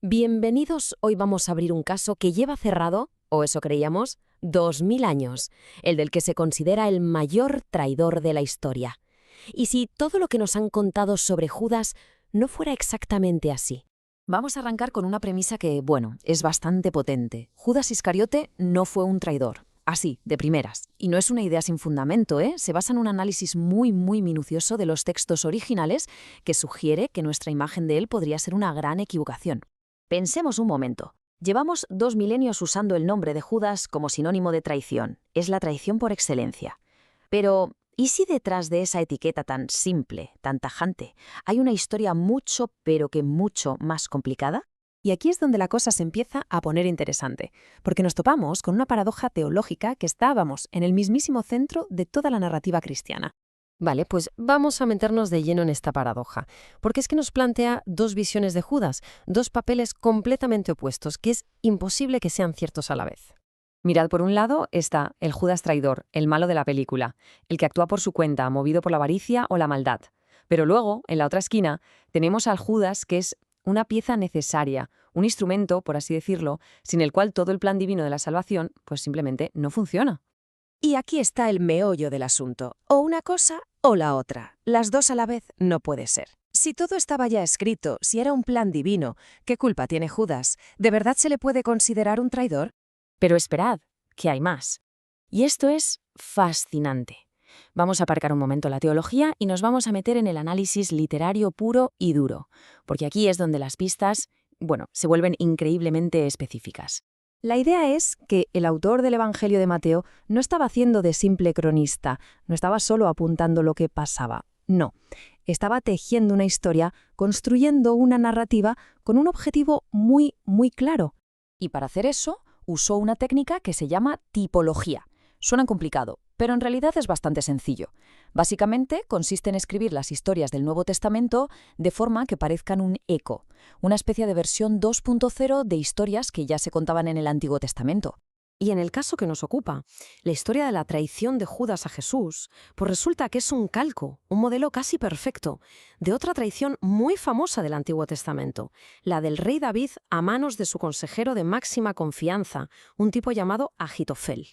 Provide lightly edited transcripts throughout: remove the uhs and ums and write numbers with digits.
Bienvenidos, hoy vamos a abrir un caso que lleva cerrado, o eso creíamos, 2000 años, el del que se considera el mayor traidor de la historia. Y si todo lo que nos han contado sobre Judas no fuera exactamente así. Vamos a arrancar con una premisa que, bueno, es bastante potente. Judas Iscariote no fue un traidor. Así, de primeras. Y no es una idea sin fundamento, ¿eh? Se basa en un análisis muy minucioso de los textos originales que sugiere que nuestra imagen de él podría ser una gran equivocación. Pensemos un momento. Llevamos 2 milenios usando el nombre de Judas como sinónimo de traición. Es la traición por excelencia. Pero, ¿y si detrás de esa etiqueta tan simple, tan tajante, hay una historia mucho, pero que mucho más complicada? Y aquí es donde la cosa se empieza a poner interesante, porque nos topamos con una paradoja teológica que está, en el mismísimo centro de toda la narrativa cristiana. Vale, pues vamos a meternos de lleno en esta paradoja, porque es que nos plantea dos visiones de Judas, dos papeles completamente opuestos, que es imposible que sean ciertos a la vez. Mirad, por un lado está el Judas traidor, el malo de la película, el que actúa por su cuenta, movido por la avaricia o la maldad. Pero luego, en la otra esquina, tenemos al Judas que es una pieza necesaria, un instrumento, por así decirlo, sin el cual todo el plan divino de la salvación, pues simplemente no funciona. Y aquí está el meollo del asunto. O una cosa o la otra. Las dos a la vez no puede ser. Si todo estaba ya escrito, si era un plan divino, ¿qué culpa tiene Judas? ¿De verdad se le puede considerar un traidor? Pero esperad, que hay más. Y esto es fascinante. Vamos a aparcar un momento la teología y nos vamos a meter en el análisis literario puro y duro, porque aquí es donde las pistas, se vuelven increíblemente específicas. La idea es que el autor del Evangelio de Mateo no estaba haciendo de simple cronista, no estaba solo apuntando lo que pasaba, no. Estaba tejiendo una historia, construyendo una narrativa con un objetivo muy claro. Y para hacer eso, usó una técnica que se llama tipología. Suena complicado, pero en realidad es bastante sencillo. Básicamente consiste en escribir las historias del Nuevo Testamento de forma que parezcan un eco, una especie de versión 2.0 de historias que ya se contaban en el Antiguo Testamento. Y en el caso que nos ocupa, la historia de la traición de Judas a Jesús, pues resulta que es un calco, un modelo casi perfecto, de otra traición muy famosa del Antiguo Testamento, la del rey David a manos de su consejero de máxima confianza, un tipo llamado Agitofel.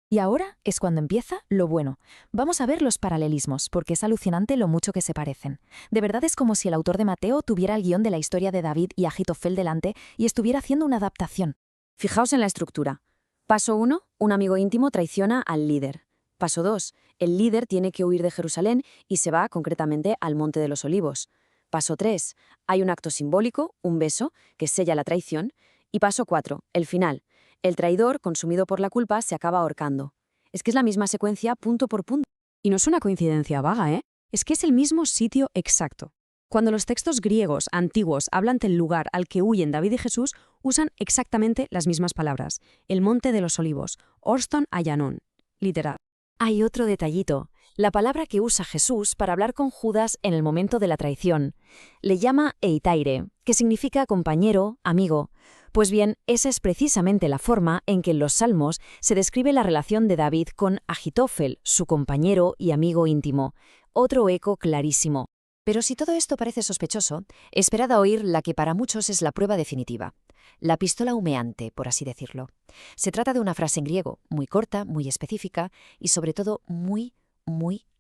Y ahora es cuando empieza lo bueno. Vamos a ver los paralelismos, porque es alucinante lo mucho que se parecen. De verdad es como si el autor de Mateo tuviera el guión de la historia de David y Agitofel delante y estuviera haciendo una adaptación. Fijaos en la estructura. Paso 1, un amigo íntimo traiciona al líder. Paso 2, el líder tiene que huir de Jerusalén y se va concretamente al Monte de los Olivos. Paso 3, hay un acto simbólico, un beso, que sella la traición. Y paso 4, el final. El traidor, consumido por la culpa, se acaba ahorcando. Es que es la misma secuencia punto por punto. Y no es una coincidencia vaga, ¿eh? Es que es el mismo sitio exacto. Cuando los textos griegos antiguos hablan del lugar al que huyen David y Jesús, usan exactamente las mismas palabras. El Monte de los Olivos, Orston Ayanon, literal. Hay otro detallito. La palabra que usa Jesús para hablar con Judas en el momento de la traición. Le llama eitaire, que significa compañero, amigo. Pues bien, esa es precisamente la forma en que en los Salmos se describe la relación de David con Agitofel, su compañero y amigo íntimo. Otro eco clarísimo. Pero si todo esto parece sospechoso, esperad a oír la que para muchos es la prueba definitiva. La pistola humeante, por así decirlo. Se trata de una frase en griego, muy corta, muy específica y sobre todo muy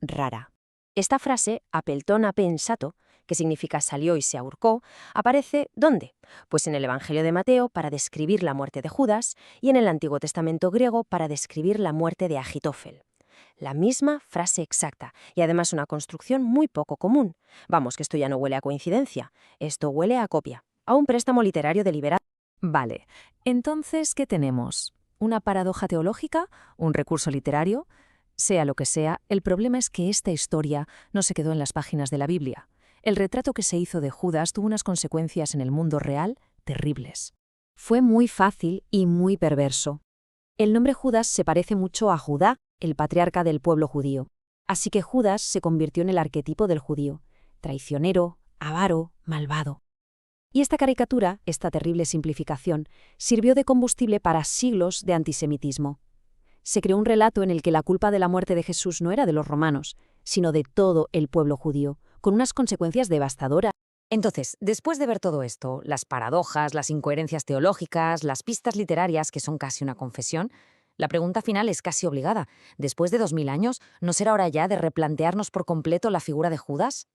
rara. Esta frase, apeltón apensato, que significa salió y se ahorcó, aparece ¿dónde? Pues en el Evangelio de Mateo para describir la muerte de Judas y en el Antiguo Testamento griego para describir la muerte de Agitofel. La misma frase exacta y además una construcción muy poco común. Vamos, que esto ya no huele a coincidencia, esto huele a copia, a un préstamo literario deliberado. Vale, entonces, ¿qué tenemos? ¿Una paradoja teológica? ¿Un recurso literario? Sea lo que sea, el problema es que esta historia no se quedó en las páginas de la Biblia. El retrato que se hizo de Judas tuvo unas consecuencias en el mundo real terribles. Fue muy fácil y muy perverso. El nombre Judas se parece mucho a Judá, el patriarca del pueblo judío. Así que Judas se convirtió en el arquetipo del judío, traicionero, avaro, malvado. Y esta caricatura, esta terrible simplificación, sirvió de combustible para siglos de antisemitismo. Se creó un relato en el que la culpa de la muerte de Jesús no era de los romanos, sino de todo el pueblo judío, con unas consecuencias devastadoras. Entonces, después de ver todo esto, las paradojas, las incoherencias teológicas, las pistas literarias, que son casi una confesión, la pregunta final es casi obligada. Después de 2000 años, ¿no será hora ya de replantearnos por completo la figura de Judas?